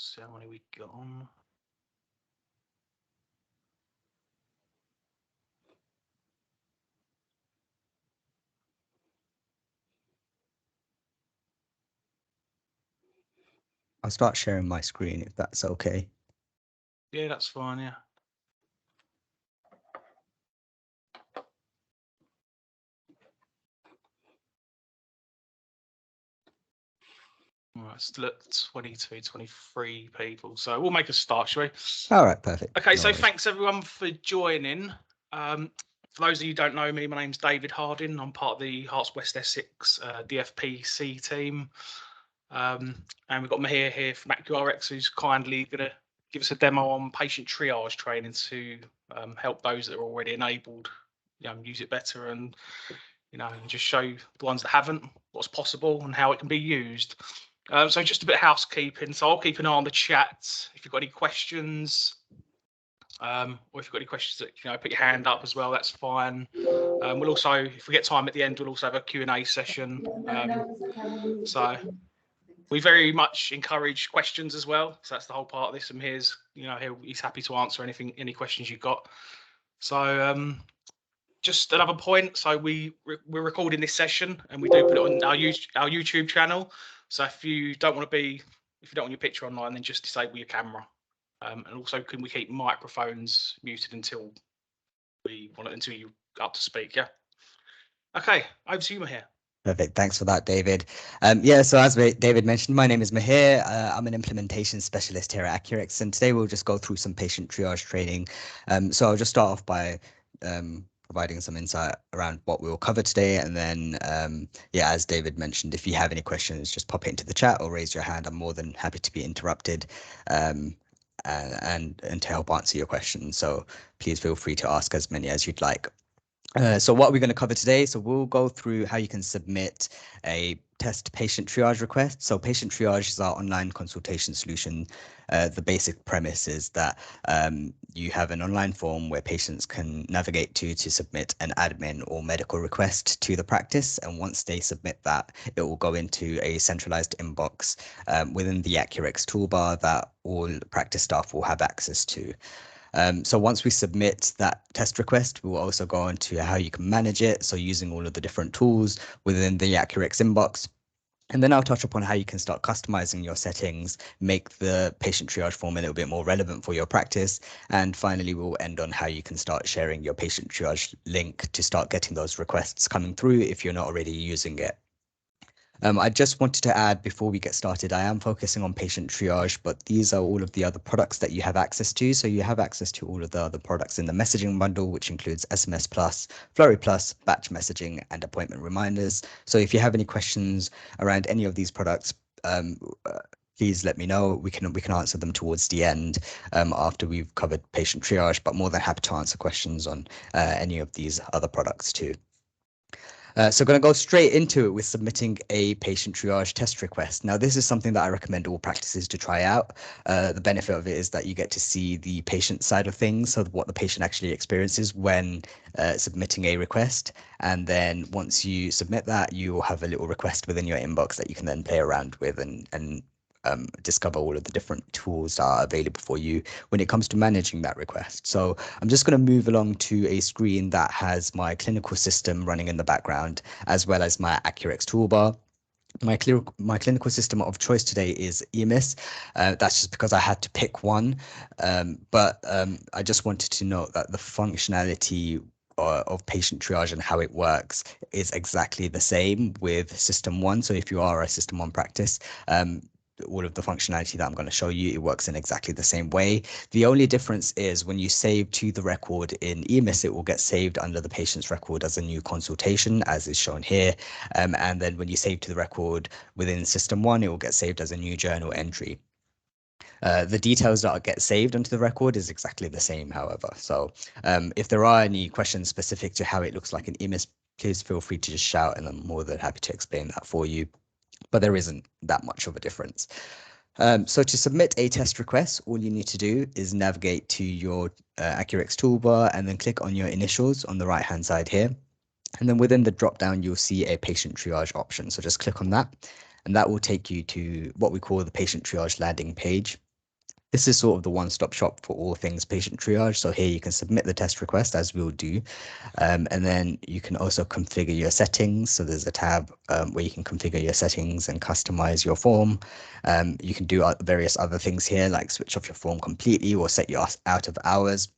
see how many we got on. I'll start sharing my screen if that's okay. Yeah, that's fine, yeah. All right, still at 22, 23 people. So we'll make a start, shall we? All right, perfect. Okay, No so worries. thanks everyone for joining. For those of you who don't know me, my name's David Harding. I'm part of the Hearts West Essex DFPC team. And we've got Mahir here from AccuRx, who's kindly going to give us a demo on patient triage training to help those that are already enabled, use it better and, and just show the ones that haven't what's possible and how it can be used. So just a bit of housekeeping. So I'll keep an eye on the chat. If you've got any questions, or if you've got any questions that, put your hand up as well, that's fine. We'll also, if we get time at the end, we'll also have a Q&A session. So we very much encourage questions as well. So that's the whole part of this. And he's happy to answer any questions you've got. So just another point. So we're recording this session and we do put it on our YouTube channel. So if you don't want your picture online, then just disable your camera. And also, can we keep microphones muted until you're up to speak? Yeah. Okay, over to you, Mahir. Perfect. Thanks for that, David. Yeah, so as David mentioned, my name is Mahir. I'm an implementation specialist here at AccuRx, and today we'll just go through some patient triage training. So I'll just start off by providing some insight around what we'll cover today. And then, yeah, as David mentioned, if you have any questions, just pop it into the chat or raise your hand. I'm more than happy to be interrupted and to help answer your questions. So please feel free to ask as many as you'd like. So what we're going to cover today, so we'll go through how you can submit a test patient triage request. So patient triage is our online consultation solution. The basic premise is that you have an online form where patients can navigate to submit an admin or medical request to the practice. And once they submit that, it will go into a centralized inbox within the AccuRx toolbar that all practice staff will have access to. So once we submit that test request, we will also go on to how you can manage it. So using all of the different tools within the AccuRx inbox. And then I'll touch upon how you can start customizing your settings, make the patient triage form a little bit more relevant for your practice. And finally, we'll end on how you can start sharing your patient triage link to start getting those requests coming through if you're not already using it. I just wanted to add before we get started, I am focusing on patient triage, but these are all of the other products that you have access to. So you have access to all of the other products in the messaging bundle, which includes SMS Plus, Flurry Plus, batch messaging, and appointment reminders. So if you have any questions around any of these products, please let me know. We can answer them towards the end after we've covered patient triage, but more than happy to answer questions on any of these other products too. So going to go straight into it with submitting a patient triage test request. Now, this is something that I recommend all practices to try out. The benefit of it is that you get to see the patient side of things, so what the patient actually experiences when submitting a request. And then once you submit that, you will have a little request within your inbox that you can then play around with and discover all of the different tools that are available for you when it comes to managing that request. So I'm just going to move along to a screen that has my clinical system running in the background, as well as my AccuRx toolbar. My clinical system of choice today is EMIS. That's just because I had to pick one. But I just wanted to note that the functionality of patient triage and how it works is exactly the same with System 1. So if you are a System 1 practice, all of the functionality that I'm going to show you, it works in exactly the same way. The only difference is when you save to the record in EMIS, it will get saved under the patient's record as a new consultation, as is shown here. And then when you save to the record within System 1, it will get saved as a new journal entry. The details that get saved onto the record is exactly the same, however. So if there are any questions specific to how it looks like in EMIS, please feel free to just shout, and I'm more than happy to explain that for you. But there isn't that much of a difference. So to submit a test request, all you need to do is navigate to your AccuRx toolbar and then click on your initials on the right-hand side here. And then within the drop-down, you'll see a patient triage option. So just click on that, and that will take you to what we call the patient triage landing page. This is sort of the one-stop shop for all things patient triage. So here you can submit the test request as we'll do. And then you can also configure your settings. So there's a tab where you can configure your settings and customize your form. You can do various other things here, like switch off your form completely or set you out of hours.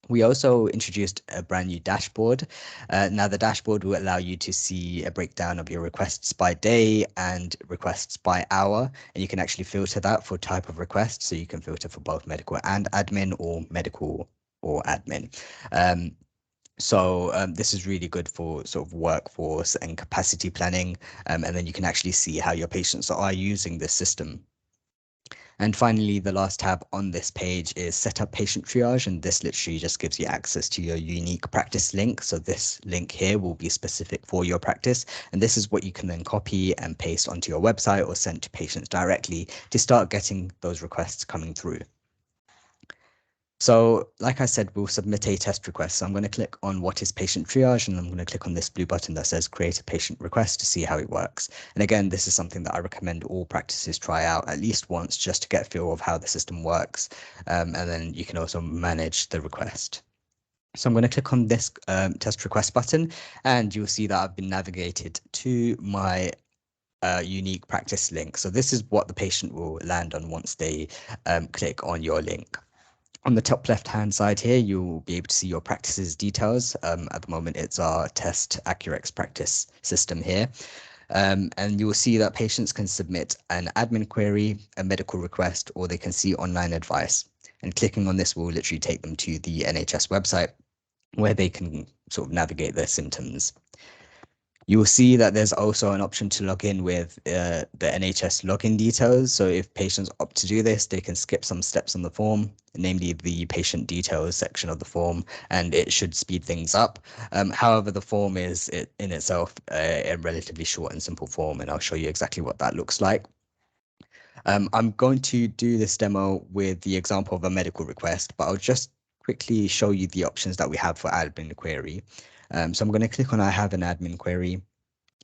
We also introduced a brand new dashboard. Now the dashboard will allow you to see a breakdown of your requests by day and requests by hour, and you can actually filter that for type of request. So you can filter for both medical and admin, or medical or admin. This is really good for sort of workforce and capacity planning, and then you can actually see how your patients are using this system. And finally, the last tab on this page is set up patient triage, and this literally just gives you access to your unique practice link. So this link here will be specific for your practice, and this is what you can then copy and paste onto your website or send to patients directly to start getting those requests coming through. So like I said, we'll submit a test request. So I'm going to click on what is patient triage, and I'm going to click on this blue button that says create a patient request to see how it works. And again, this is something that I recommend all practices try out at least once just to get a feel of how the system works. And then you can also manage the request. So I'm going to click on this test request button, and you'll see that I've been navigated to my unique practice link. So this is what the patient will land on once they click on your link. On the top left-hand side here, you'll be able to see your practice's details. At the moment, it's our test AccuRx practice system here. And you will see that patients can submit an admin query, a medical request, or they can see online advice. And clicking on this will literally take them to the NHS website where they can sort of navigate their symptoms. You will see that there's also an option to log in with the NHS login details. So if patients opt to do this, they can skip some steps on the form, namely the patient details section of the form, and it should speed things up. However, the form is in itself a relatively short and simple form, and I'll show you exactly what that looks like. I'm going to do this demo with the example of a medical request, but I'll just quickly show you the options that we have for admin query. So I'm going to click on I have an admin query.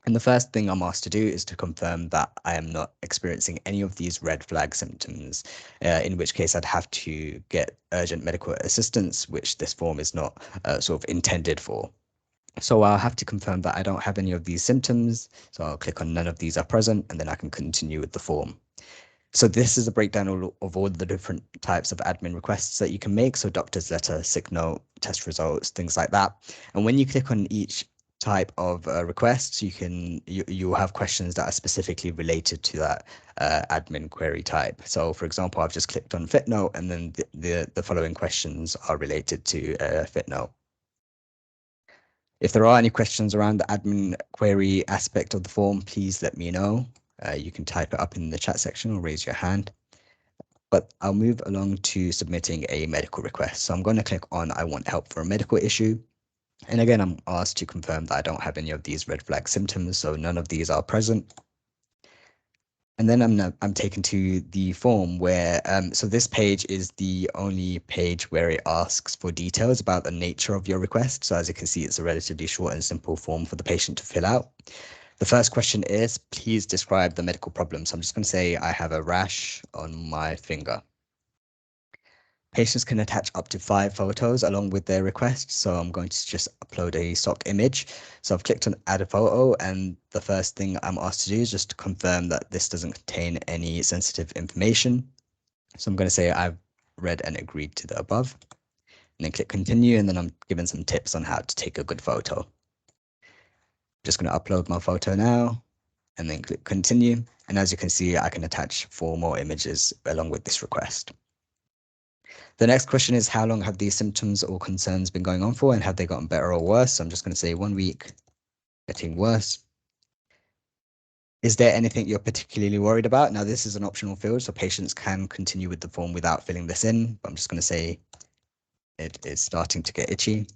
And the first thing I'm asked to do is to confirm that I am not experiencing any of these red flag symptoms, in which case I'd have to get urgent medical assistance, which this form is not sort of intended for. So I'll have to confirm that I don't have any of these symptoms. So I'll click on none of these are present, and then I can continue with the form. So this is a breakdown of all the different types of admin requests that you can make. So doctor's letter, sick note, test results, things like that. And when you click on each type of requests, you will have questions that are specifically related to that admin query type. So for example, I've just clicked on fit note, and then the following questions are related to fit note. If there are any questions around the admin query aspect of the form, please let me know. You can type it up in the chat section or raise your hand. But I'll move along to submitting a medical request. So I'm going to click on I want help for a medical issue. And again, I'm asked to confirm that I don't have any of these red flag symptoms, so none of these are present. And then I'm taken to the form where, so this page is the only page where it asks for details about the nature of your request. So as you can see, it's a relatively short and simple form for the patient to fill out. The first question is, please describe the medical problem. So I'm just going to say I have a rash on my finger. Patients can attach up to 5 photos along with their request. So I'm going to just upload a stock image. So I've clicked on add a photo, and the first thing I'm asked to do is just to confirm that this doesn't contain any sensitive information. So I'm going to say I've read and agreed to the above, and then click continue, and then I'm given some tips on how to take a good photo. Just going to upload my photo now, and then click continue. And as you can see, I can attach 4 more images along with this request. The next question is, how long have these symptoms or concerns been going on for, and have they gotten better or worse? So I'm just going to say 1 week, getting worse. Is there anything you're particularly worried about? Now, this is an optional field, so patients can continue with the form without filling this in, but I'm just going to say it is starting to get itchy.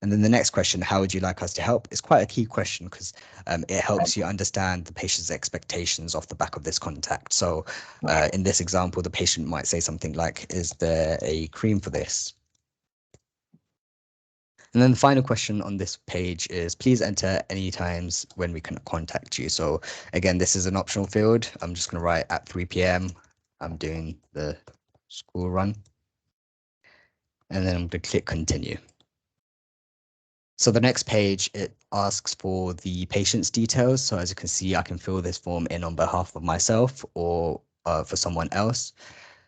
And then the next question, how would you like us to help? Is quite a key question because it helps you understand the patient's expectations off the back of this contact. So in this example, the patient might say something like, is there a cream for this? And then the final question on this page is, please enter any times when we can contact you. So again, this is an optional field. I'm just going to write at 3 p.m. I'm doing the school run. And then I'm going to click continue. So the next page, it asks for the patient's details. So as you can see, I can fill this form in on behalf of myself or for someone else.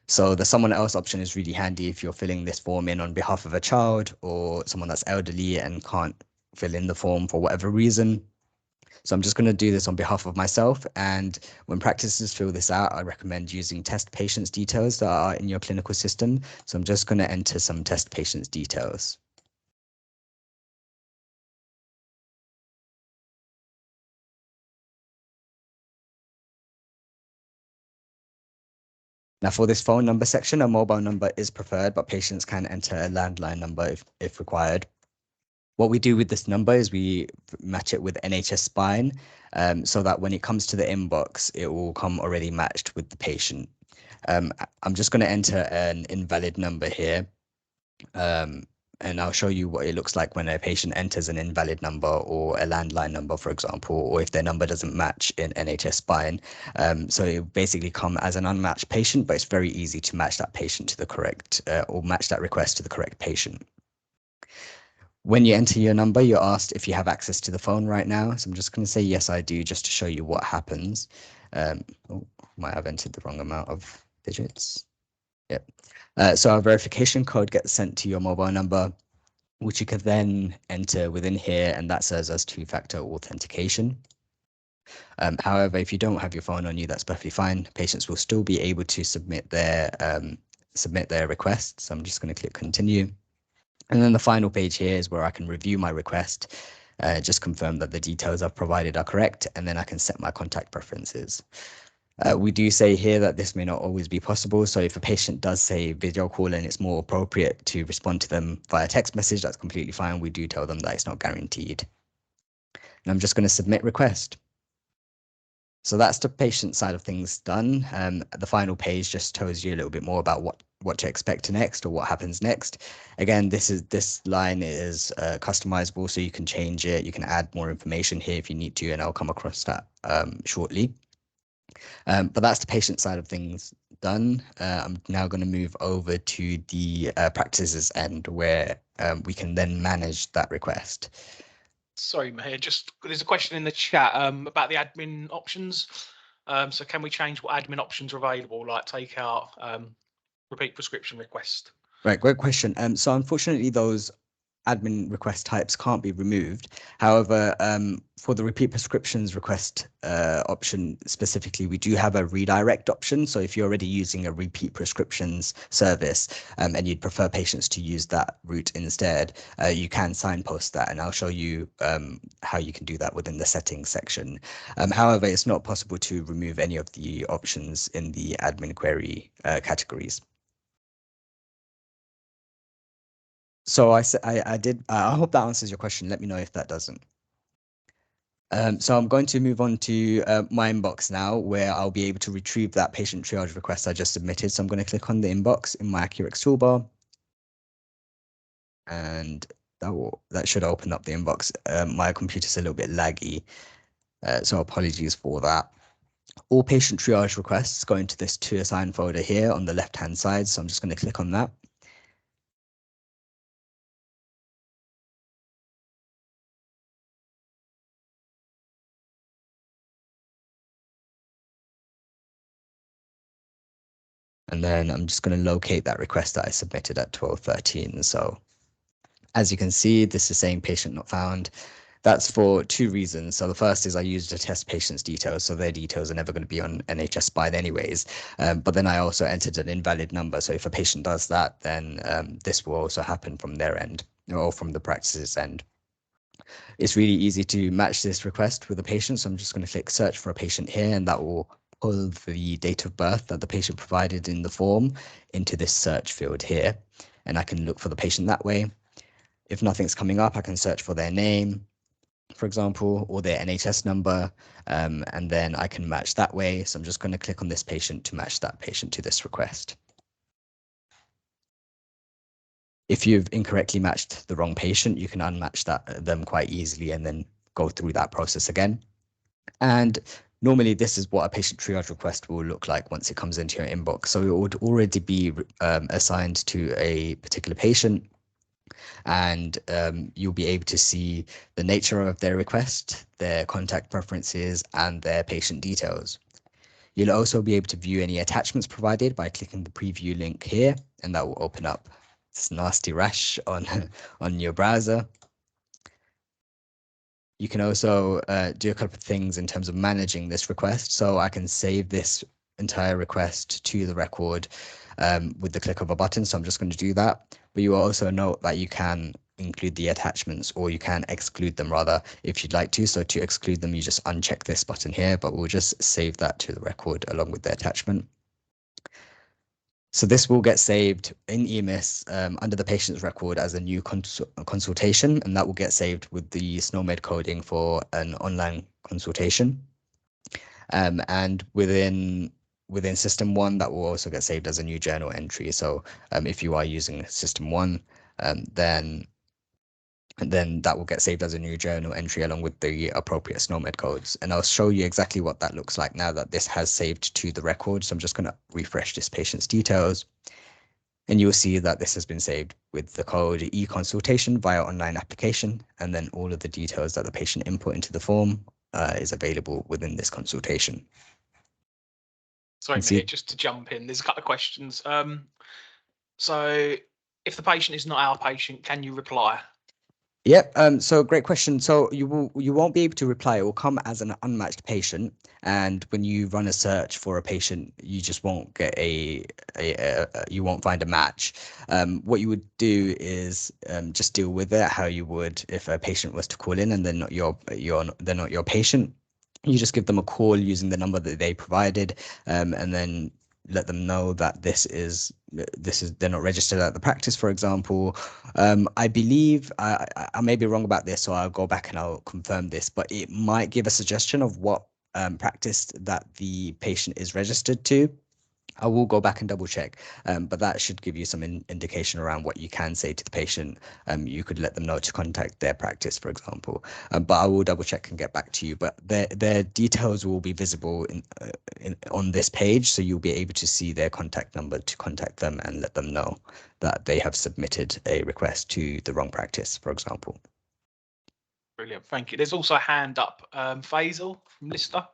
So the someone else option is really handy if you're filling this form in on behalf of a child or someone that's elderly and can't fill in the form for whatever reason. So I'm just going to do this on behalf of myself. And when practices fill this out, I recommend using test patients details that are in your clinical system. So I'm just going to enter some test patients details. Now for this phone number section, a mobile number is preferred, but patients can enter a landline number if required. What we do with this number is we match it with NHS Spine, so that when it comes to the inbox, it will come already matched with the patient. I'm just going to enter an invalid number here, and I'll show you what it looks like when a patient enters an invalid number or a landline number, for example, or if their number doesn't match in NHS Spine. So it will basically come as an unmatched patient, but it's very easy to match that patient to the correct, or match that request to the correct patient. When you enter your number, you're asked if you have access to the phone right now. So I'm just going to say, yes, I do, just to show you what happens. Oh, might have entered the wrong amount of digits. Yep. So our verification code gets sent to your mobile number, which you can then enter within here, and that serves as two-factor authentication. However, if you don't have your phone on you, that's perfectly fine. Patients will still be able to submit their requests. So I'm just going to click continue. And then the final page here is where I can review my request, just confirm that the details I've provided are correct, and then I can set my contact preferences. We do say here that this may not always be possible. So if a patient does say video call and it's more appropriate to respond to them via text message, that's completely fine. We do tell them that it's not guaranteed. And I'm just going to submit request. So that's the patient side of things done. The final page just tells you a little bit more about what to expect next or what happens next. Again, this line is customizable, so you can change it. You can add more information here if you need to, and I'll come across that shortly. But that's the patient side of things done. I'm now going to move over to the practices end where we can then manage that request. Sorry, Mahir, just there's a question in the chat about the admin options. So can we change what admin options are available, like take out repeat prescription request? Right, great question. So unfortunately, those admin request types can't be removed. However, for the repeat prescriptions request option specifically, we do have a redirect option. So if you're already using a repeat prescriptions service and you'd prefer patients to use that route instead, you can signpost that, and I'll show you how you can do that within the settings section. However, it's not possible to remove any of the options in the admin query categories. So I did. I hope that answers your question. Let me know if that doesn't. So I'm going to move on to my inbox now, where I'll be able to retrieve that patient triage request I just submitted. So I'm going to click on the inbox in my AccuRx toolbar, and that should open up the inbox. My computer's a little bit laggy, so apologies for that. All patient triage requests go into this to assign folder here on the left-hand side. So I'm just going to click on that. And then I'm just going to locate that request that I submitted at 12:13. So as you can see, this is saying patient not found. That's for two reasons. So the first is I used to test patients' details, so their details are never going to be on NHS Spine anyways. But then I also entered an invalid number. So if a patient does that, then this will also happen from their end or from the practice's end. It's really easy to match this request with a patient. So I'm just going to click search for a patient here, and that will pull the date of birth that the patient provided in the form into this search field here. And I can look for the patient that way. If nothing's coming up, I can search for their name, for example, or their NHS number, and then I can match that way. So I'm just going to click on this patient to match that patient to this request. If you've incorrectly matched the wrong patient, you can unmatch them quite easily and then go through that process again. And normally this is what a patient triage request will look like once it comes into your inbox. So it would already be assigned to a particular patient, and you'll be able to see the nature of their request, their contact preferences, and their patient details. You'll also be able to view any attachments provided by clicking the preview link here, and that will open up this nasty rash on, on your browser. You can also do a couple of things in terms of managing this request. So I can save this entire request to the record with the click of a button. So I'm just going to do that. But you will also note that you can include the attachments, or you can exclude them rather if you'd like to. So to exclude them, you just uncheck this button here, but we'll just save that to the record along with the attachment. So this will get saved in EMIS under the patient's record as a new consultation, and that will get saved with the SNOMED coding for an online consultation. And within System 1, that will also get saved as a new journal entry. So if you are using System 1, then that will get saved as a new journal entry along with the appropriate SNOMED codes. And I'll show you exactly what that looks like now that this has saved to the record. So I'm just going to refresh this patient's details. And you'll see that this has been saved with the code e-consultation via online application. And then all of the details that the patient input into the form is available within this consultation. Sorry, Mahir, just to jump in, there's a couple of questions. So if the patient is not our patient, can you reply? Yep. So great question. So you won't be able to reply. It will come as an unmatched patient, and when you run a search for a patient, you just won't get you won't find a match. What you would do is just deal with it how you would if a patient was to call in and they're not your patient. You just give them a call using the number that they provided, and then let them know that they're not registered at the practice, for example. I believe I may be wrong about this, so I'll go back and I'll confirm this, but it might give a suggestion of what practice that the patient is registered to. I will go back and double check, but that should give you some indication around what you can say to the patient. You could let them know to contact their practice, for example, but I will double check and get back to you. But their details will be visible on this page, so you'll be able to see their contact number to contact them and let them know that they have submitted a request to the wrong practice, for example. Brilliant, thank you. There's also a hand up, Faisal from Lister.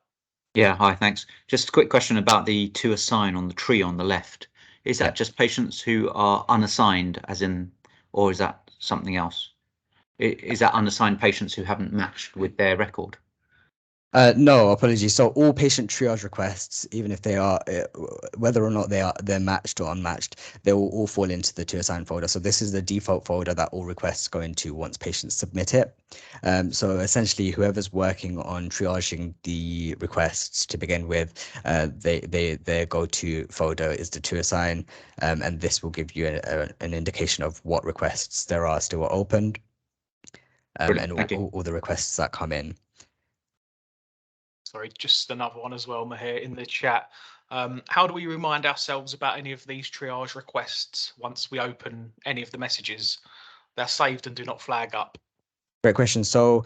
Yeah, hi, thanks. Just a quick question about the to assign on the tree on the left. Is that just patients who are unassigned, as in, or is that something else? Is that unassigned patients who haven't matched with their record? No, apologies. So all patient triage requests, even if they are, whether or not they're matched or unmatched, they will all fall into the to assign folder. So this is the default folder that all requests go into once patients submit it. So essentially, whoever's working on triaging the requests to begin with, their go-to folder is the to assign, and this will give you an indication of what requests there are still opened, and all the requests that come in. Sorry, just another one as well, Mahir, in the chat. How do we remind ourselves about any of these triage requests once we open any of the messages? They're saved and do not flag up. Great question. So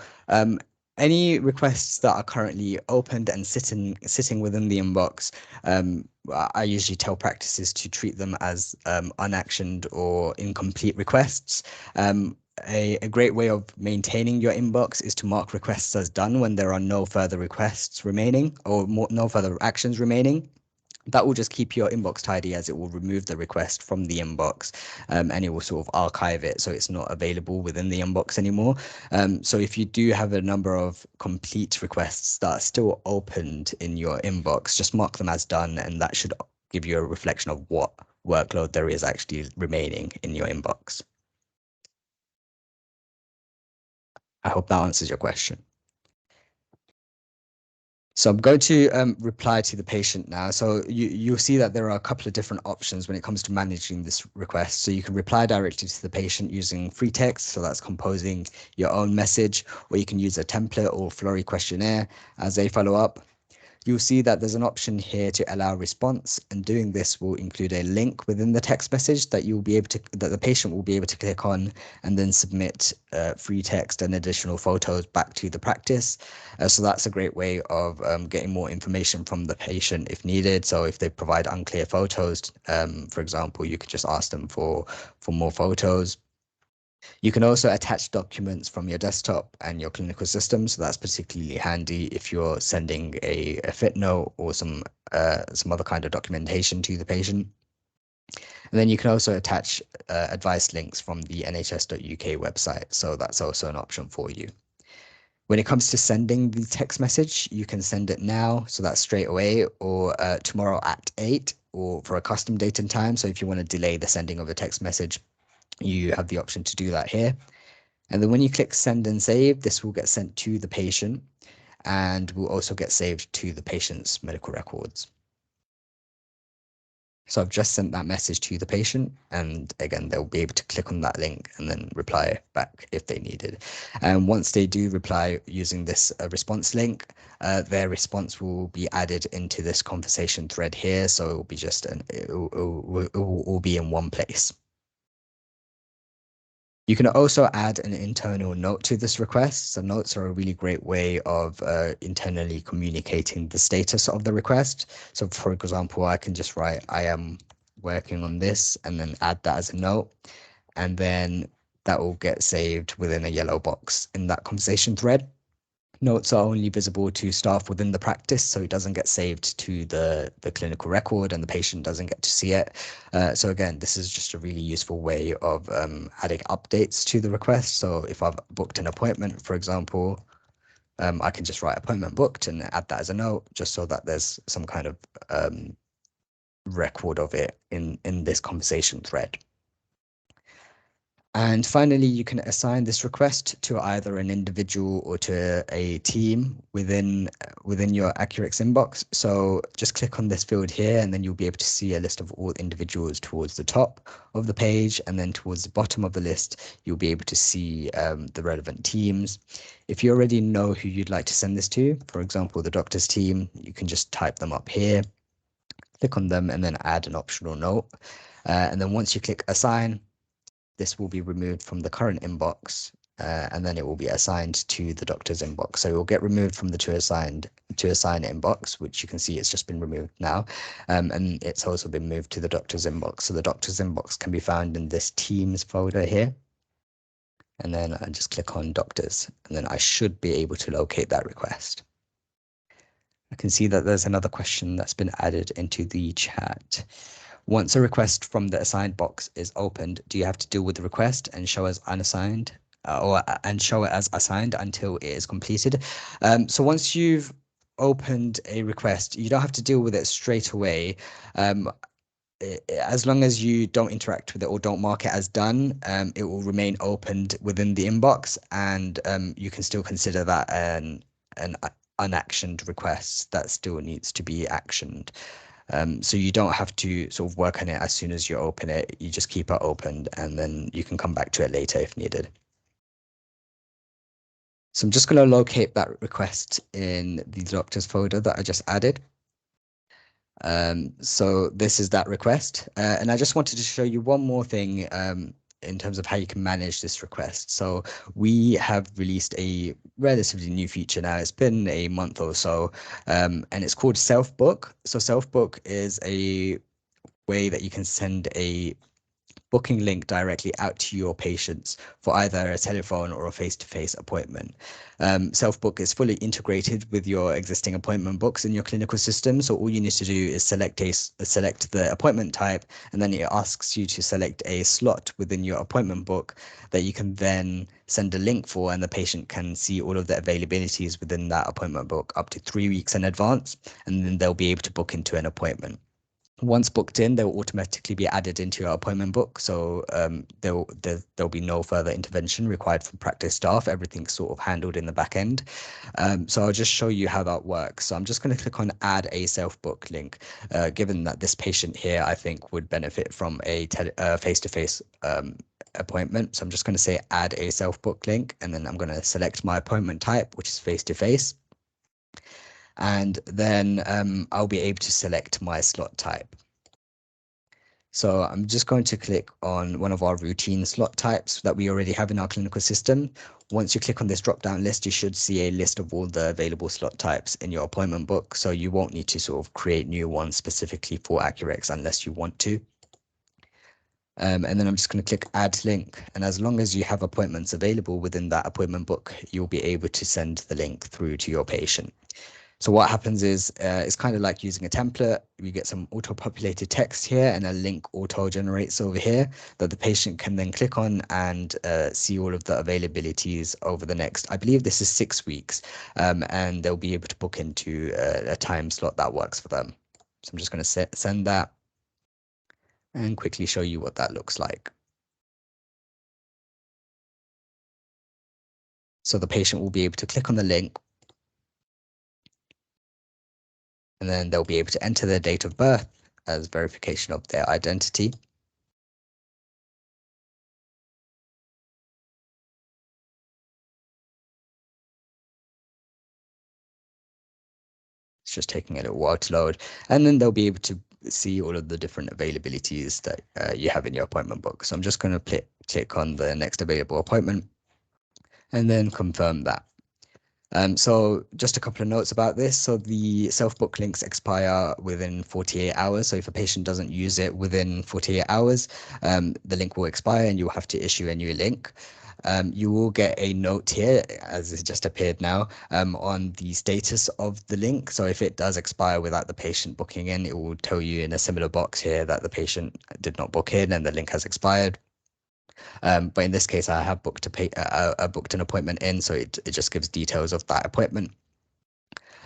any requests that are currently opened and sitting within the inbox, I usually tell practices to treat them as unactioned or incomplete requests. A great way of maintaining your inbox is to mark requests as done when there are no further requests remaining or no further actions remaining. That will just keep your inbox tidy, as it will remove the request from the inbox, and it will sort of archive it so it's not available within the inbox anymore. So if you do have a number of complete requests that are still opened in your inbox, just mark them as done, and that should give you a reflection of what workload there is actually remaining in your inbox. I hope that answers your question. So I'm going to reply to the patient now. So you'll see that there are a couple of different options when it comes to managing this request. So you can reply directly to the patient using free text. So that's composing your own message, or you can use a template or Flurry questionnaire as a follow-up. you'll see that there's an option here to allow response, and doing this will include a link within the text message that the patient will be able to click on and then submit free text and additional photos back to the practice. So that's a great way of getting more information from the patient if needed. So if they provide unclear photos, for example, you could just ask them for more photos. You can also attach documents from your desktop and your clinical system, so that's particularly handy if you're sending a fit note or some other kind of documentation to the patient. And then you can also attach advice links from the nhs.uk website, so that's also an option for you. When it comes to sending the text message, you can send it now, so that's straight away, or tomorrow at 8, or for a custom date and time. So if you want to delay the sending of a text message, you have the option to do that here. And then when you click send and save, this will get sent to the patient and will also get saved to the patient's medical records. So I've just sent that message to the patient, and again, they'll be able to click on that link and then reply back if they needed. And once they do reply using this response link, their response will be added into this conversation thread here. So it will be it will all be in one place. You can also add an internal note to this request. So notes are a really great way of internally communicating the status of the request. So for example, I can just write, I am working on this, and then add that as a note. And then that will get saved within a yellow box in that conversation thread. Notes are only visible to staff within the practice, so it doesn't get saved to the clinical record and the patient doesn't get to see it. So again, this is just a really useful way of adding updates to the request. So if I've booked an appointment, for example, I can just write appointment booked and add that as a note, just so that there's some kind of record of it in this conversation thread. And finally, you can assign this request to either an individual or to a team within your AccuRx inbox. So just click on this field here, and then you'll be able to see a list of all individuals towards the top of the page. And then towards the bottom of the list, you'll be able to see the relevant teams. If you already know who you'd like to send this to, for example, the doctor's team, you can just type them up here, click on them, and then add an optional note. And then once you click assign, this will be removed from the current inbox, and then it will be assigned to the doctor's inbox. So it will get removed from the to assign inbox, which you can see it's just been removed now. And it's also been moved to the doctor's inbox. So the doctor's inbox can be found in this Teams folder here. And then I just click on doctors, and then I should be able to locate that request. I can see that there's another question that's been added into the chat. Once a request from the assigned box is opened, do you have to deal with the request and show as unassigned and show it as assigned until it is completed? So once you've opened a request, you don't have to deal with it straight away. As long as you don't interact with it or don't mark it as done, it will remain opened within the inbox, and you can still consider that an unactioned request that still needs to be actioned. So you don't have to sort of work on it as soon as you open it. You just keep it opened, and then you can come back to it later if needed. So I'm just going to locate that request in the doctor's folder that I just added. So this is that request. And I just wanted to show you one more thing in terms of how you can manage this request. So we have released a relatively new feature now. It's been a month or so, and it's called Self-Book. So Self-Book is a way that you can send a booking link directly out to your patients for either a telephone or a face-to-face appointment. Self-Book is fully integrated with your existing appointment books in your clinical system. So all you need to do is select the appointment type, and then it asks you to select a slot within your appointment book that you can then send a link for, and the patient can see all of the availabilities within that appointment book up to 3 weeks in advance, and then they'll be able to book into an appointment. Once booked in, they'll automatically be added into your appointment book. So there'll be no further intervention required from practice staff. Everything's sort of handled in the back end. So I'll just show you how that works. So I'm just going to click on add a self-book link, given that this patient here, I think, would benefit from a face-to-face appointment. So I'm just going to say add a self-book link, and then I'm going to select my appointment type, which is face-to-face. and then I'll be able to select my slot type. So I'm just going to click on one of our routine slot types that we already have in our clinical system. Once you click on this drop-down list, you should see a list of all the available slot types in your appointment book. So you won't need to sort of create new ones specifically for AccuRx unless you want to. And then I'm just going to click add link. And as long as you have appointments available within that appointment book, you'll be able to send the link through to your patient. So what happens is it's kind of like using a template. You get some auto-populated text here and a link auto-generates over here that the patient can then click on and see all of the availabilities over the next, I believe this is 6 weeks, and they'll be able to book into a time slot that works for them. So I'm just going to send that and quickly show you what that looks like. So the patient will be able to click on the link, and then they'll be able to enter their date of birth as verification of their identity. It's just taking a little while to load, and then they'll be able to see all of the different availabilities that you have in your appointment book. So I'm just going to click on the next available appointment and then confirm that. So just a couple of notes about this. So the self-book links expire within 48 hours. So if a patient doesn't use it within 48 hours, the link will expire and you'll have to issue a new link. You will get a note here, as it just appeared now, on the status of the link. So if it does expire without the patient booking in, it will tell you in a similar box here that the patient did not book in and the link has expired. But in this case, I have booked an appointment in, so it just gives details of that appointment.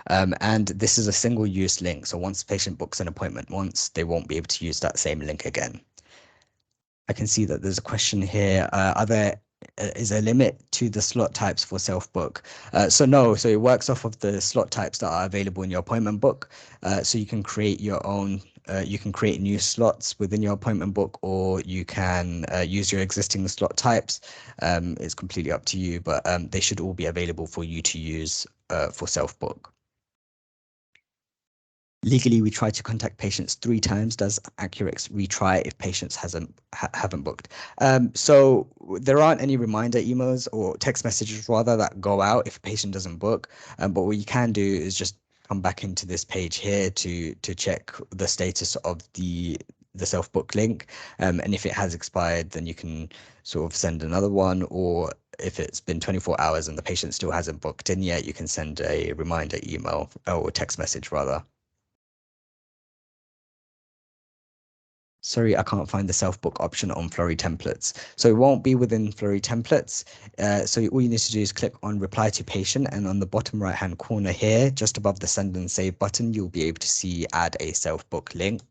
And this is a single-use link. So once the patient books an appointment once, they won't be able to use that same link again. I can see that there's a question here. Is there a limit to the slot types for self-book? So no, so it works off of the slot types that are available in your appointment book. So you can create your own, you can create new slots within your appointment book, or you can use your existing slot types. It's completely up to you, but they should all be available for you to use for self-book. Legally, we try to contact patients 3 times. Does AccuRx retry if patients haven't booked? So there aren't any reminder emails or text messages rather that go out if a patient doesn't book. But what you can do is just come back into this page here to check the status of the self-book link. And if it has expired, then you can sort of send another one, or if it's been 24 hours and the patient still hasn't booked in yet, you can send a reminder email or text message rather. Sorry, I can't find the self-book option on Flurry templates. So it won't be within Flurry templates. So all you need to do is click on reply to patient, and on the bottom right-hand corner here, just above the send and save button, you'll be able to see add a self-book link.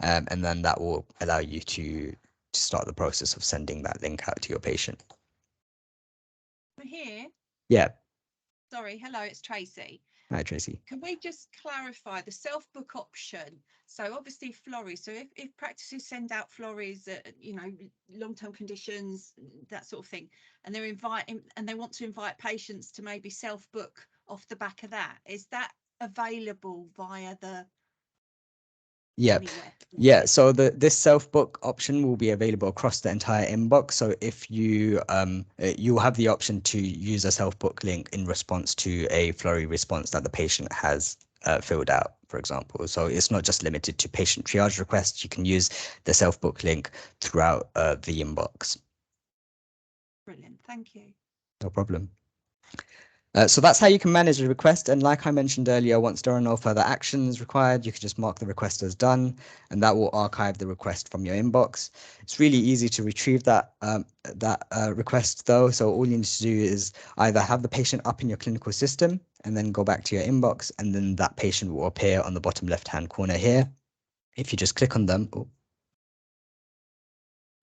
And then that will allow you to start the process of sending that link out to your patient. We're here. Yeah. Sorry, hello, it's Tracy. Hi, Tracy. Can we just clarify the self-book option? So obviously Florry, so if practices send out Florries, long-term conditions, that sort of thing, and they're inviting and they want to invite patients to maybe self-book off the back of that, is that available via the Yeah, so this self-book option will be available across the entire inbox. So if you you'll have the option to use a self-book link in response to a Flurry response that the patient has filled out, for example. So it's not just limited to patient triage requests. You can use the self-book link throughout the inbox. Brilliant, thank you. No problem. So that's how you can manage a request. And like I mentioned earlier, once there are no further actions required, you can just mark the request as done, and that will archive the request from your inbox. It's really easy to retrieve that request though. So all you need to do is either have the patient up in your clinical system and then go back to your inbox, and then that patient will appear on the bottom left-hand corner here. If you just click on them,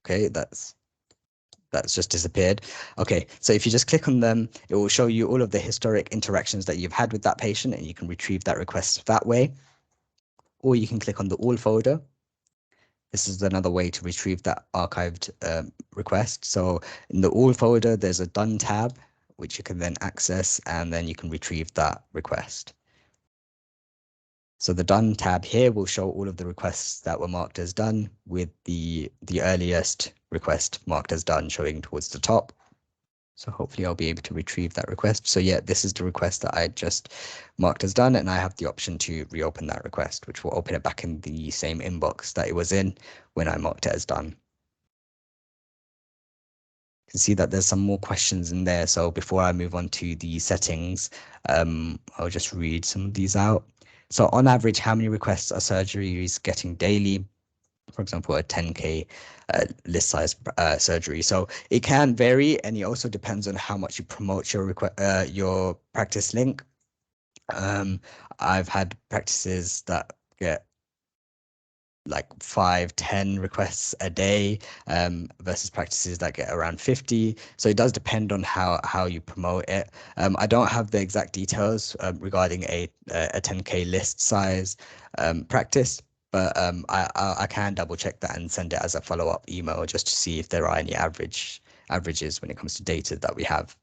okay, that's just disappeared. Okay, so if you just click on them, it will show you all of the historic interactions that you've had with that patient, and you can retrieve that request that way. Or you can click on the all folder. This is another way to retrieve that archived request. So in the all folder, there's a done tab, which you can then access, and then you can retrieve that request. So the done tab here will show all of the requests that were marked as done, with the earliest request marked as done showing towards the top. So hopefully I'll be able to retrieve that request. So yeah, this is the request that I just marked as done, and I have the option to reopen that request, which will open it back in the same inbox that it was in when I marked it as done. You can see that there's some more questions in there. So before I move on to the settings, I'll just read some of these out. So on average, how many requests are surgeries getting daily? For example, a 10K list size surgery. So it can vary, and it also depends on how much you promote your practice link. I've had practices that get like 5-10 requests a day versus practices that get around 50. So it does depend on how you promote it. I don't have the exact details regarding a 10K list size practice, but I can double check that and send it as a follow-up email just to see if there are any averages when it comes to data that we have.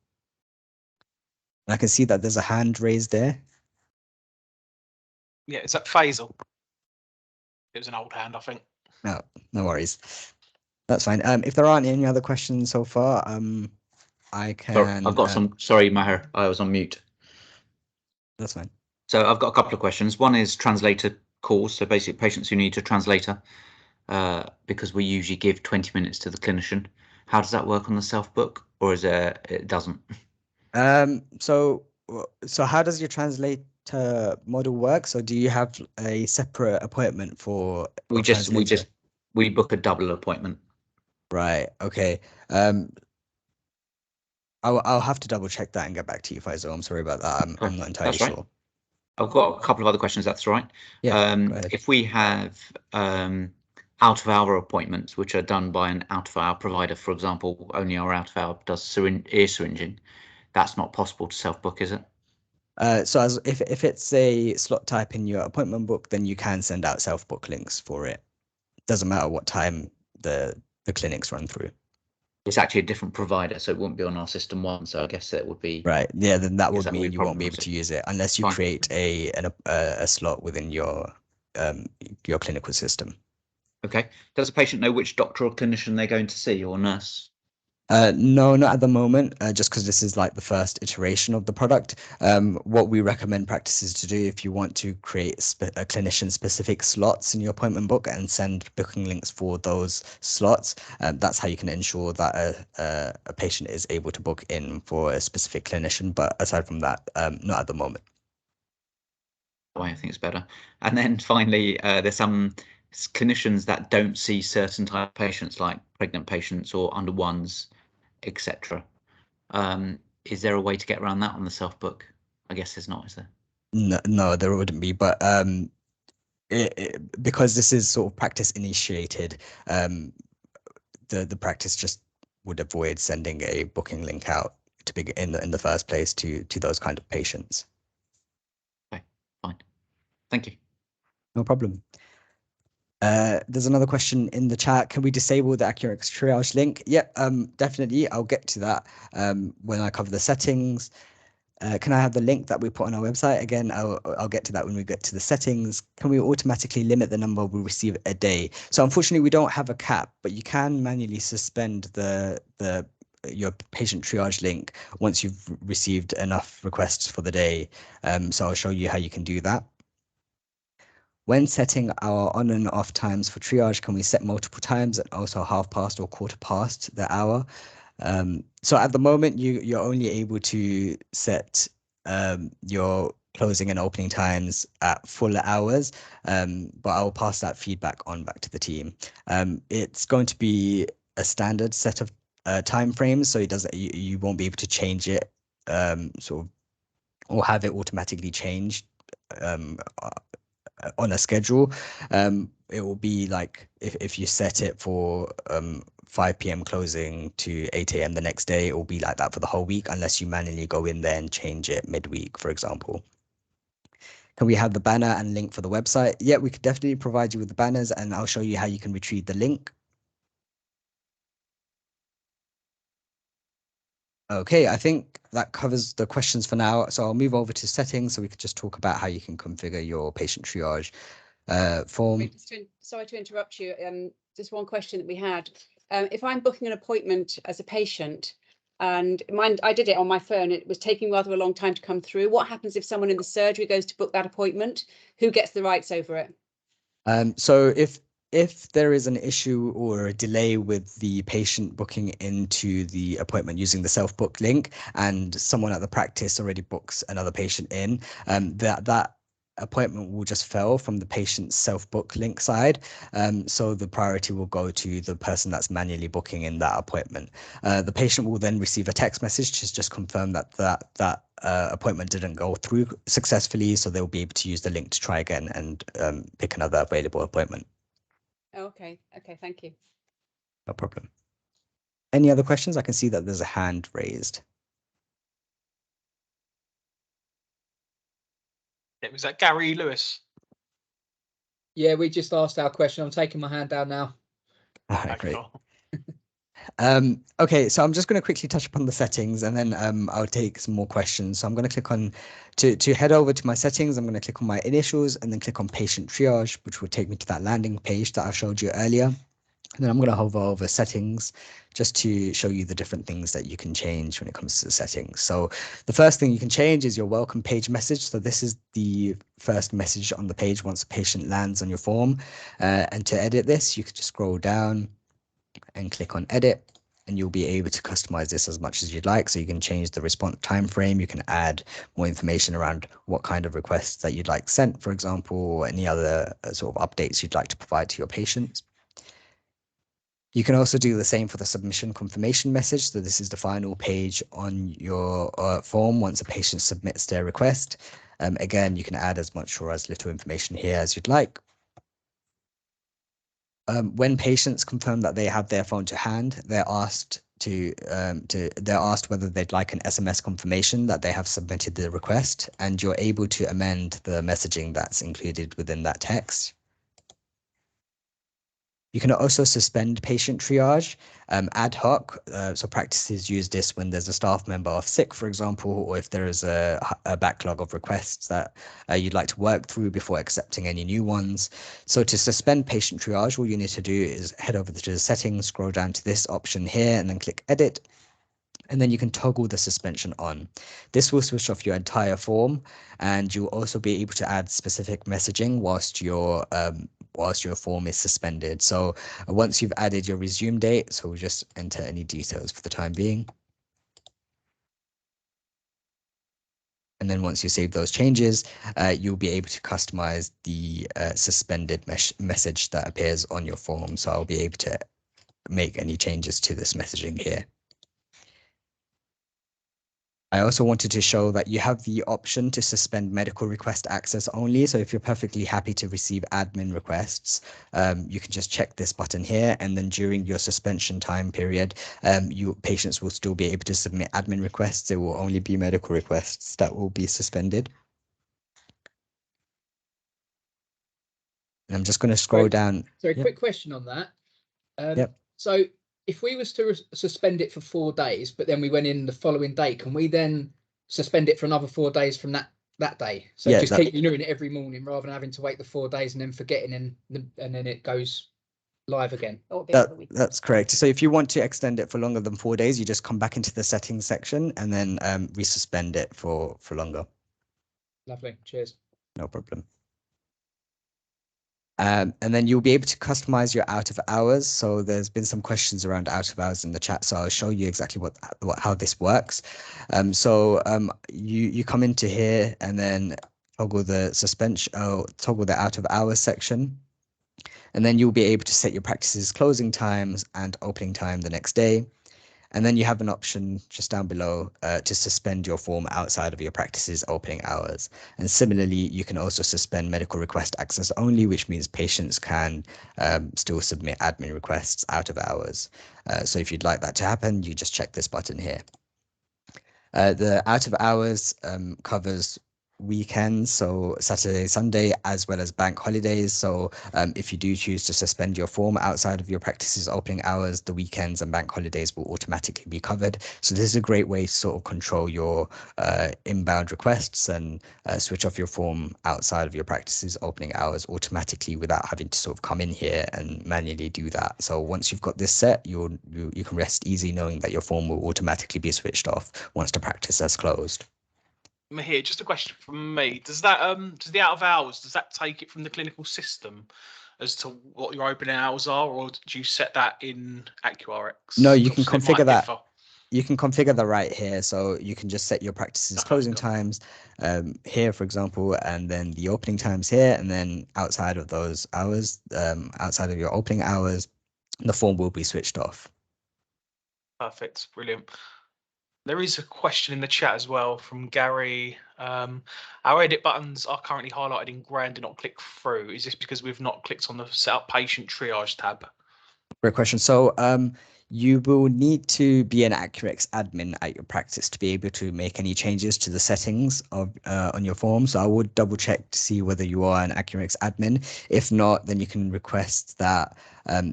And I can see that there's a hand raised there. Yeah, is that Faisal? It was an old hand, I think. No worries. That's fine. If there aren't any other questions so far, I can. Sorry, I've got some. Sorry, Maher, I was on mute. That's fine. So I've got a couple of questions. One is translator calls. So basically, patients who need a translator, because we usually give 20 minutes to the clinician. How does that work on the self book, or is it doesn't? So how does your translator model work? So do you have a separate appointment for We book a double appointment. Right. Okay. I'll have to double check that and get back to you, Faisal. I'm sorry about that. I'm not entirely That's right. sure. I've got a couple of other questions. That's right. Yeah. Go ahead. If we have out of hour appointments, which are done by an out of hour provider, for example, only our out of hour does ear syringing, that's not possible to self book, is it? So if it's a slot type in your appointment book, then you can send out self book links for it. Doesn't matter what time the clinics run through. It's actually a different provider, so it wouldn't be on our system one. So I guess it would be right. Yeah, then that would that mean you won't be able to use it unless you Fine. create a slot within your clinical system. Okay. Does a patient know which doctor or clinician they're going to see, or nurse? No, not at the moment, just because this is like the first iteration of the product. What we recommend practices to do, if you want to create a clinician-specific slots in your appointment book and send booking links for those slots, that's how you can ensure that a patient is able to book in for a specific clinician. But aside from that, not at the moment. I think it's better. And then finally, there's some clinicians that don't see certain type of patients, like pregnant patients or under ones, etc. Is there a way to get around that on the self book? I guess there's not, is there? No, there wouldn't be, but because this is sort of practice initiated, the practice just would avoid sending a booking link out to begin in the first place to those kind of patients. Okay, fine. Thank you. No problem. There's another question in the chat. Can we disable the AccuRx triage link? Yep, definitely. I'll get to that when I cover the settings. Can I have the link that we put on our website? Again, I'll get to that when we get to the settings. Can we automatically limit the number we receive a day? So unfortunately, we don't have a cap, but you can manually suspend your patient triage link once you've received enough requests for the day. So I'll show you how you can do that. When setting our on and off times for triage, can we set multiple times and also half past or quarter past the hour? So at the moment, you're only able to set your closing and opening times at full hours, but I'll pass that feedback on back to the team. It's going to be a standard set of time frames, so you won't be able to change it sort of or have it automatically changed on a schedule. It will be like if you set it for 5 p.m. closing to 8 a.m. the next day, it will be like that for the whole week unless you manually go in there and change it midweek, for example. Can we have the banner and link for the website? Yeah, we could definitely provide you with the banners, and I'll show you how you can retrieve the link. Okay, I think that covers the questions for now. So I'll move over to settings so we could just talk about how you can configure your patient triage form. Sorry to interrupt you. Just one question that we had. If I'm booking an appointment as a patient and I did it on my phone, it was taking rather a long time to come through. What happens if someone in the surgery goes to book that appointment? Who gets the rights over it? So if there is an issue or a delay with the patient booking into the appointment using the self-book link, and someone at the practice already books another patient in, that appointment will just fail from the patient's self-book link side. So the priority will go to the person that's manually booking in that appointment. The patient will then receive a text message to just confirm that appointment didn't go through successfully, so they'll be able to use the link to try again and pick another available appointment. Okay, thank you. No problem. Any other questions? I can see that there's a hand raised. It was that Gary Lewis. Yeah, we just asked our question. I'm taking my hand down now. All right, great. Cool. Okay, so I'm just going to quickly touch upon the settings, and then I'll take some more questions. So I'm going to click on to head over to my settings. I'm going to click on my initials and then click on patient triage, which will take me to that landing page that I showed you earlier. And then I'm going to hover over settings just to show you the different things that you can change when it comes to the settings. So the first thing you can change is your welcome page message. So this is the first message on the page once a patient lands on your form. And to edit this, you could just scroll down and click on edit, and you'll be able to customize this as much as you'd like. So you can change the response time frame. You can add more information around what kind of requests that you'd like sent, for example, or any other sort of updates you'd like to provide to your patients. You can also do the same for the submission confirmation message. So this is the final page on your form once a patient submits their request. Again, you can add as much or as little information here as you'd like. When patients confirm that they have their phone to hand, they're asked whether they'd like an SMS confirmation that they have submitted the request, and you're able to amend the messaging that's included within that text. You can also suspend patient triage ad hoc. So practices use this when there's a staff member off sick, for example, or if there is a backlog of requests that you'd like to work through before accepting any new ones. So to suspend patient triage, all you need to do is head over to the settings, scroll down to this option here, and then click edit. And then you can toggle the suspension on. This will switch off your entire form, and you'll also be able to add specific messaging whilst your form is suspended. So once you've added your resume date, so we'll just enter any details for the time being. And then once you save those changes, you'll be able to customize the suspended message that appears on your form. So I'll be able to make any changes to this messaging here. I also wanted to show that you have the option to suspend medical request access only. So if you're perfectly happy to receive admin requests, you can just check this button here. And then during your suspension time period, patients will still be able to submit admin requests. It will only be medical requests that will be suspended. And I'm just going to scroll down. So a quick question on that. Yep. So if we was to suspend it for 4 days, but then we went in the following day, can we then suspend it for another 4 days from that day? So yeah, just keep renewing it every morning rather than having to wait the 4 days and then forgetting and then it goes live again. That's correct. So if you want to extend it for longer than 4 days, you just come back into the settings section and then resuspend it for longer. Lovely. Cheers. No problem. And then you'll be able to customize your out of hours. So there's been some questions around out of hours in the chat. So I'll show you exactly how this works. You come into here and then toggle the suspension, toggle the out of hours section. And then you'll be able to set your practice's closing times and opening time the next day. And then you have an option just down below to suspend your form outside of your practice's opening hours. And similarly, you can also suspend medical request access only, which means patients can still submit admin requests out of hours. So if you'd like that to happen, you just check this button here. The out of hours covers weekends, so Saturday, Sunday, as well as bank holidays. So if you do choose to suspend your form outside of your practice's opening hours, the weekends and bank holidays will automatically be covered. So this is a great way to sort of control your inbound requests and switch off your form outside of your practice's opening hours automatically without having to sort of come in here and manually do that. So once you've got this set, you can rest easy knowing that your form will automatically be switched off once the practice has closed. Here, just a question from me. Does that does the out of hours, does that take it from the clinical system as to what your opening hours are, or do you set that in AccuRx? No, you can Obviously, it might configure that. differ. You can configure that right here. So you can just set your practice's closing times here, for example, and then the opening times here, and then outside of those hours, outside of your opening hours, the form will be switched off. Perfect, brilliant. There is a question in the chat as well from Gary. Our edit buttons are currently highlighted in grey and do not click through. Is this because we've not clicked on the set up patient triage tab? Great question. So you will need to be an AccuRx admin at your practice to be able to make any changes to the settings of on your form. So I would double check to see whether you are an AccuRx admin. If not, then you can request that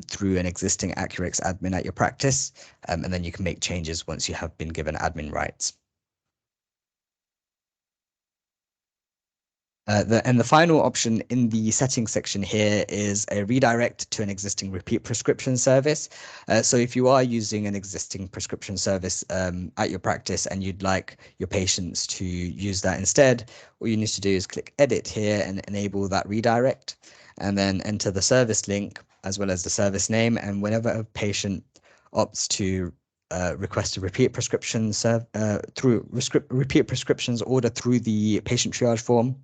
through an existing AccuRx admin at your practice, and then you can make changes once you have been given admin rights. And the final option in the settings section here is a redirect to an existing repeat prescription service. So if you are using an existing prescription service at your practice and you'd like your patients to use that instead, all you need to do is click edit here and enable that redirect, and then enter the service link as well as the service name. And whenever a patient opts to request a repeat prescription repeat prescriptions order through the patient triage form,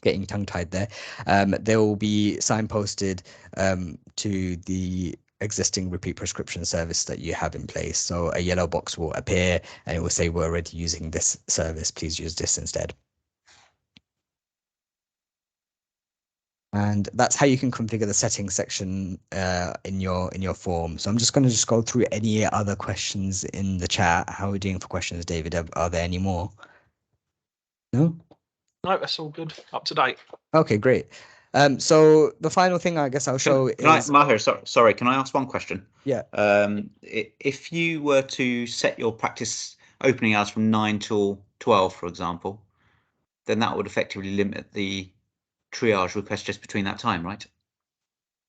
getting tongue-tied there, they will be signposted to the existing repeat prescription service that you have in place. So a yellow box will appear and it will say we're already using this service, please use this instead. And that's how you can configure the settings section in your form. So I'm just going to go through any other questions in the chat. How are we doing for questions, David? Are there any more? No? No, that's all good. Up to date. Okay, great. So the final thing I guess I'll show is... Maher, sorry, can I ask one question? Yeah. If you were to set your practice opening hours from 9 till 12, for example, then that would effectively limit the triage request just between that time, right?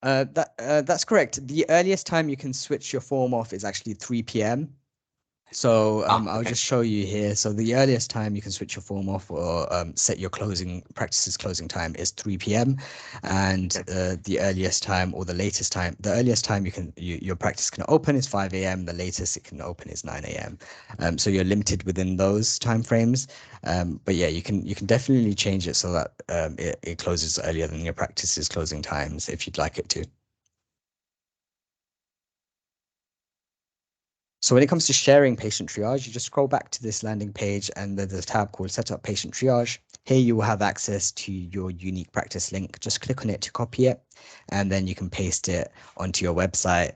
That's correct. The earliest time you can switch your form off is actually 3 p.m. So I'll just show you here. So the earliest time you can switch your form off or set your practice's closing time is 3 p.m. And the earliest time or the latest time, the earliest time your practice can open is 5 a.m. The latest it can open is 9 a.m. So you're limited within those time frames. But yeah, you can definitely change it so that it closes earlier than your practice's closing times if you'd like it to. So when it comes to sharing patient triage, you just scroll back to this landing page and there's a tab called Set Up Patient Triage. Here you will have access to your unique practice link. Just click on it to copy it, and then you can paste it onto your website.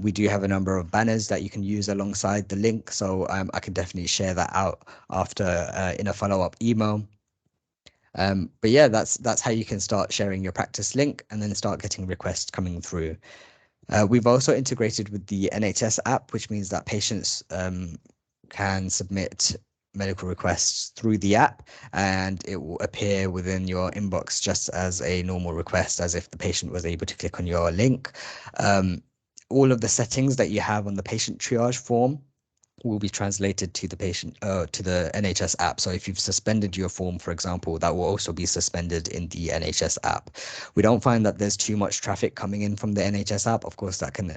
We do have a number of banners that you can use alongside the link, so I can definitely share that out after in a follow-up email. But yeah, that's how you can start sharing your practice link and then start getting requests coming through. We've also integrated with the NHS app, which means that patients can submit medical requests through the app and it will appear within your inbox just as a normal request, as if the patient was able to click on your link. All of the settings that you have on the patient triage form will be translated to the patient to the NHS app. So if you've suspended your form, for example, that will also be suspended in the NHS app. We don't find that there's too much traffic coming in from the NHS app. Of course, that can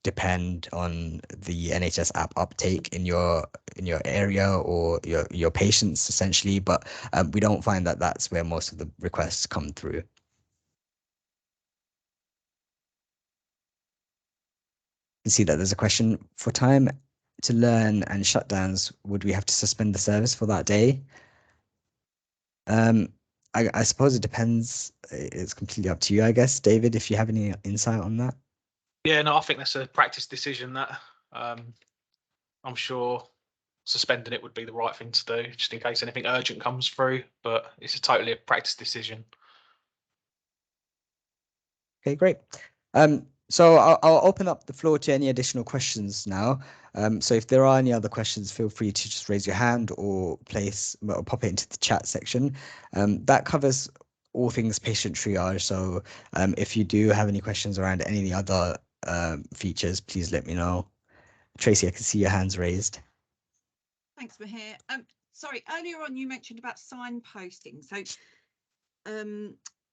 depend on the NHS app uptake in your area or your patients essentially, but we don't find that that's where most of the requests come through. See that there's a question: for time to learn and shutdowns, would we have to suspend the service for that day? I suppose it depends. It's completely up to you, I guess. David, if you have any insight on that. Yeah, no, I think that's a practice decision that I'm sure suspending it would be the right thing to do, just in case anything urgent comes through. But it's totally a practice decision. Okay, great. So I'll open up the floor to any additional questions now. So if there are any other questions, feel free to just raise your hand or pop it into the chat section. That covers all things patient triage. So if you do have any questions around any of the other features, please let me know. Tracy, I can see your hands raised. Thanks, Mahir. Sorry, earlier on you mentioned about signposting. So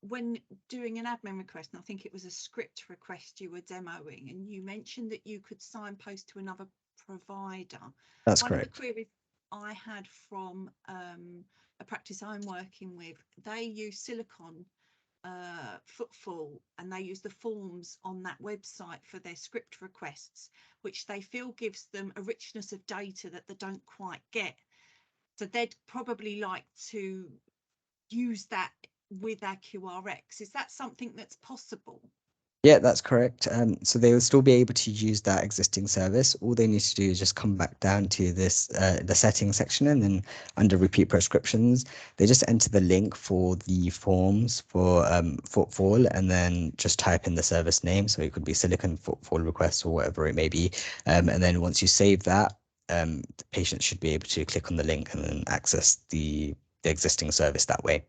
when doing an admin request, and I think it was a script request you were demoing, and you mentioned that you could signpost to another provider. That's One correct. of the queries I had from a practice I'm working with, they use Silicon Footfall, and they use the forms on that website for their script requests, which they feel gives them a richness of data that they don't quite get. So they'd probably like to use that with AccuRx. Is that something that's possible? Yeah, that's correct. So they will still be able to use that existing service. All they need to do is just come back down to this the settings section, and then under repeat prescriptions, they just enter the link for the forms for footfall, and then just type in the service name. So it could be Silicon Footfall Request or whatever it may be. And then once you save that, the patient should be able to click on the link and then access the existing service that way.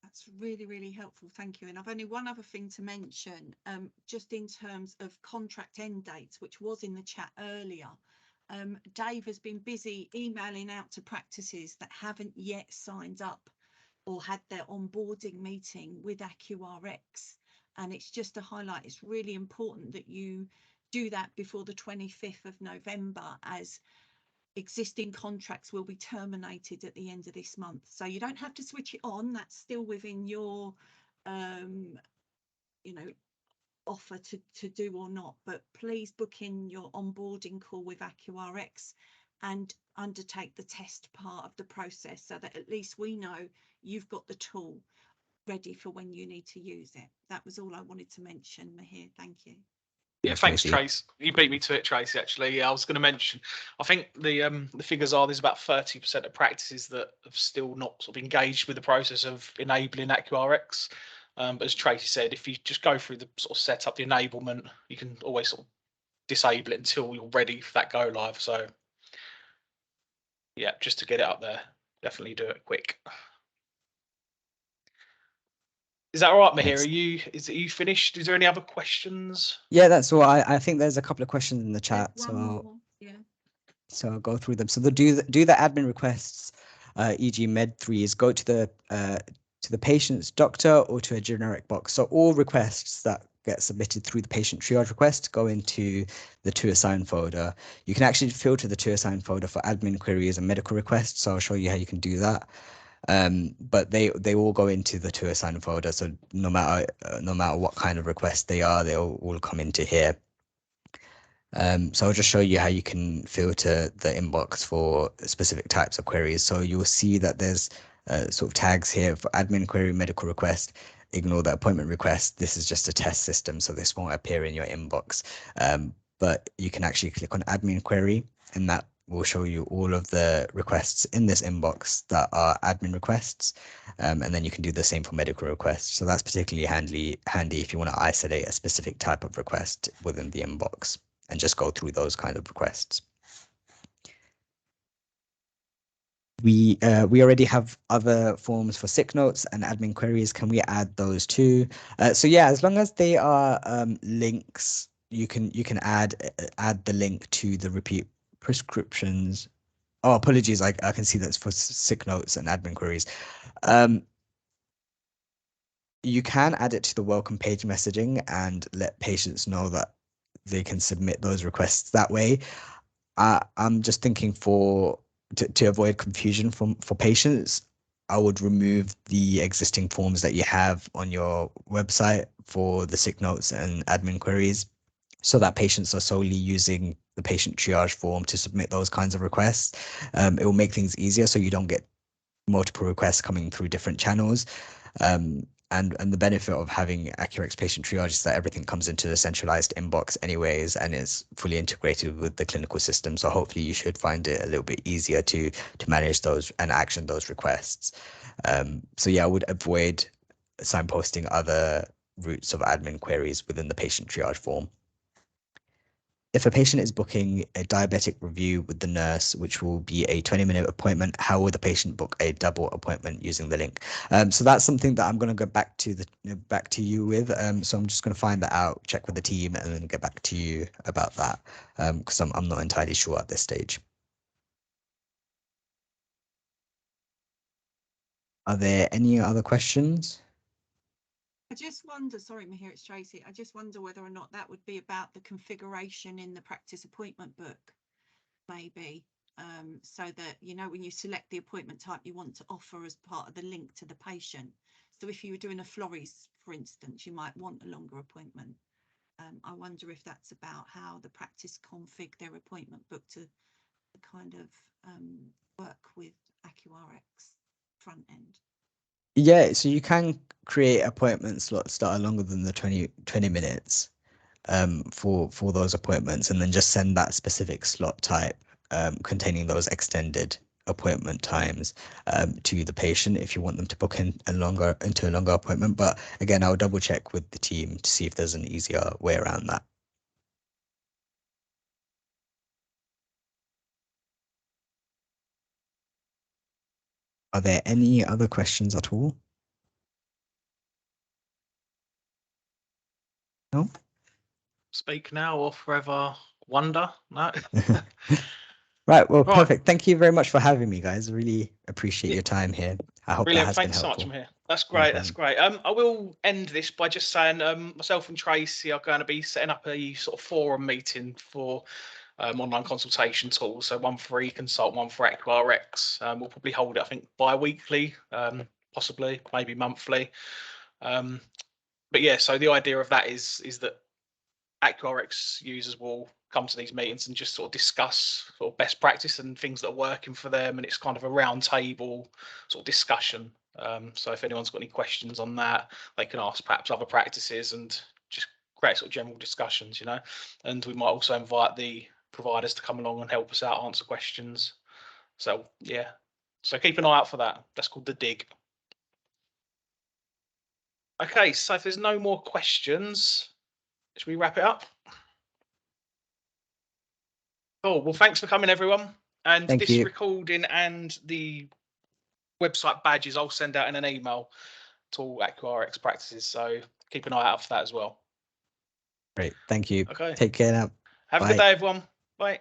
That's really, really helpful. Thank you. And I've only one other thing to mention, just in terms of contract end dates, which was in the chat earlier. Dave has been busy emailing out to practices that haven't yet signed up or had their onboarding meeting with AccuRx. And it's just to highlight, it's really important that you do that before the 25th of November, as existing contracts will be terminated at the end of this month. So you don't have to switch it on. That's still within your offer to do or not, but please book in your onboarding call with AccuRx and undertake the test part of the process, so that at least we know you've got the tool ready for when you need to use it. That was all I wanted to mention, Mahir. Thank you. Yeah, thanks, Trace. You beat me to it, Tracy. Actually, yeah, I was going to mention. I think the figures are there's about 30% of practices that have still not sort of engaged with the process of enabling AccuRx. But as Tracy said, if you just go through the sort of setup, the enablement, you can always sort of disable it until you're ready for that go live. So yeah, just to get it up there, definitely do it quick. Is that all right, Mahir? Are you finished? Is there any other questions? Yeah, that's all. I think there's a couple of questions in the chat, so I'll go through them. So do the admin requests, e.g. Med3s, go to the patient's doctor or to a generic box. So all requests that get submitted through the patient triage request go into the to assign folder. You can actually filter the to assign folder for admin queries and medical requests. So I'll show you how you can do that. But they all go into the to assign folder. So no matter what kind of request they are, they'll all come into here. So I'll just show you how you can filter the inbox for specific types of queries. So you'll see that there's sort of tags here for admin query, medical request. Ignore the appointment request. This is just a test system, so this won't appear in your inbox. But you can actually click on admin query, and that will show you all of the requests in this inbox that are admin requests. And then you can do the same for medical requests. So that's particularly handy if you want to isolate a specific type of request within the inbox and just go through those kind of requests. We already have other forms for sick notes and admin queries. Can we add those too? So yeah, as long as they are links, you can add the link to the repeat prescriptions. Oh, apologies, I can see that's for sick notes and admin queries. You can add it to the welcome page messaging and let patients know that they can submit those requests that way. I'm just thinking to avoid confusion for patients, I would remove the existing forms that you have on your website for the sick notes and admin queries, so that patients are solely using the patient triage form to submit those kinds of requests. It will make things easier so you don't get multiple requests coming through different channels. And the benefit of having AccuRx patient triage is that everything comes into the centralized inbox anyways, and it's fully integrated with the clinical system. So hopefully you should find it a little bit easier to manage those and action those requests. So yeah, I would avoid signposting other routes of admin queries within the patient triage form. If a patient is booking a diabetic review with the nurse, which will be a 20-minute appointment, how will the patient book a double appointment using the link? So that's something that I'm going to go back to you with. So I'm just going to find that out, check with the team, and then get back to you about that, because I'm not entirely sure at this stage. Are there any other questions? I just wonder, sorry, Mahir, it's Tracy. I just wonder whether or not that would be about the configuration in the practice appointment book, maybe, so that, you know, when you select the appointment type you want to offer as part of the link to the patient. So if you were doing a Florries, for instance, you might want a longer appointment. I wonder if that's about how the practice config their appointment book to kind of work with AccuRx front end. Yeah, so you can create appointment slots that are longer than the 20 minutes for those appointments, and then just send that specific slot type containing those extended appointment times to the patient if you want them to book into a longer appointment. But again, I'll double check with the team to see if there's an easier way around that. Are there any other questions at all? No? Speak now or forever wonder. No. Right, well, Right. perfect. Thank you very much for having me, guys. I really appreciate Yeah. your time here. I hope that Brilliant. has been Thanks so much, helpful. I'm here. That's great. That's great. I will end this by just saying myself and Tracy are going to be setting up a sort of forum meeting for online consultation tools. So one for eConsult, one for AccuRx. We'll probably hold it, I think, bi-weekly, possibly, maybe monthly. But yeah, so the idea of that is that AccuRx users will come to these meetings and just sort of discuss sort of best practice and things that are working for them, and it's kind of a round table sort of discussion. So if anyone's got any questions on that, they can ask perhaps other practices and just create sort of general discussions, you know. And we might also invite the providers to come along and help us out, answer questions. So yeah, so keep an eye out for that. That's called the Dig. Okay, so if there's no more questions, should we wrap it up? Cool. Well, thanks for coming, everyone. And Thank this you. recording and the website badges I'll send out in an email to all AccuRx practices. So keep an eye out for that as well. Great. Thank you. Okay. Take care now. Have a Bye. good day, everyone. Bye.